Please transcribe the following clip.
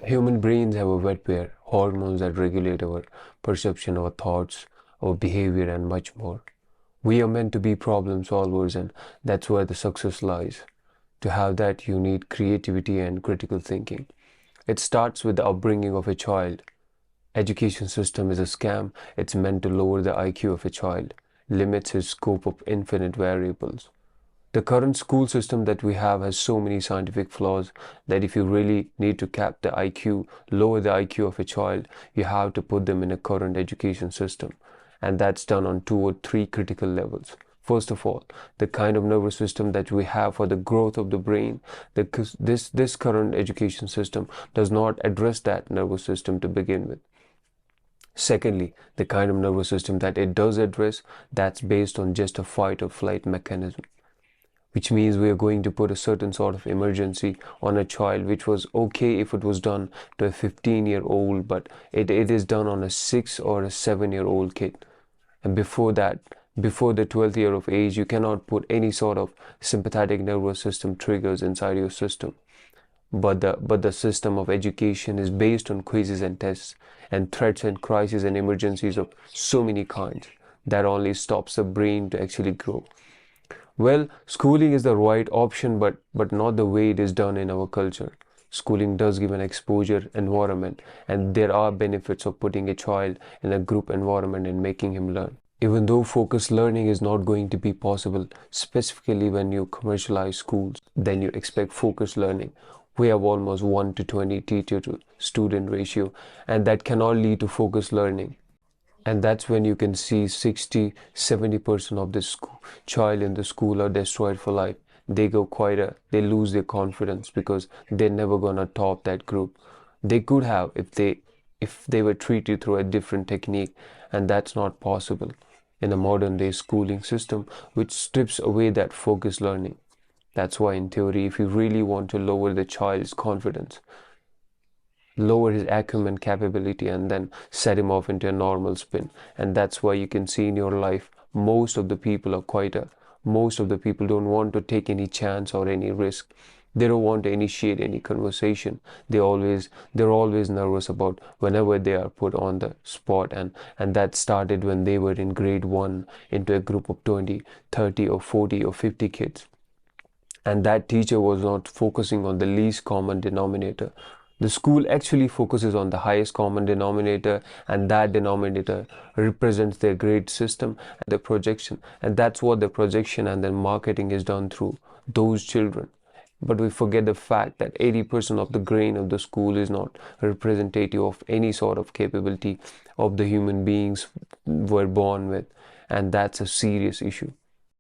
Human brains have a wetware, hormones that regulate our perception, our thoughts, our behavior, and much more. We are meant to be problem solvers, and that's where the success lies. To have that, you need creativity and critical thinking. It starts with the upbringing of a child. Education system is a scam. It's meant to lower the IQ of a child, limits his scope of infinite variables. The current school system that we have has so many scientific flaws that if you really need to cap the IQ, lower the IQ of a child, you have to put them in a current education system. And that's done on two or three critical levels. First of all, the kind of nervous system that we have for the growth of the brain, this current education system does not address that nervous system to begin with. Secondly, the kind of nervous system that it does address, that's based on just a fight or flight mechanism, which means we are going to put a certain sort of emergency on a child, which was okay if it was done to a 15-year-old, but it is done on a 6 or a 7-year-old kid. And before that, before the 12th year of age, you cannot put any sort of sympathetic nervous system triggers inside your system. But the system of education is based on quizzes and tests and threats and crises and emergencies of so many kinds that only stops the brain to actually grow. Well, schooling is the right option, but not the way it is done in our culture. Schooling does give an exposure environment, and there are benefits of putting a child in a group environment and making him learn. Even though focused learning is not going to be possible, specifically when you commercialize schools, then you expect focused learning. We have almost 1 to 20 teacher to student ratio, and that cannot lead to focused learning. And that's when you can see 60-70% of the child in the school are destroyed for life. They go they lose their confidence because they're never gonna top that group. They could have if they were treated through a different technique, and that's not possible in a modern day schooling system which strips away that focused learning. That's why in theory, if you really want to lower the child's confidence, lower his acumen capability, and then set him off into a normal spin. And that's why you can see in your life most of the people are most of the people don't want to take any chance or any risk. They don't want to initiate any conversation. They're always nervous about whenever they are put on the spot, and that started when they were in grade 1 into a group of 20, 30 or 40 or 50 kids. And that teacher was not focusing on the least common denominator. The school actually focuses on the highest common denominator, and that denominator represents their grade system and the projection. And that's what the projection and then marketing is done through those children. But we forget the fact that 80% of the grain of the school is not representative of any sort of capability of the human beings we're born with. And that's a serious issue.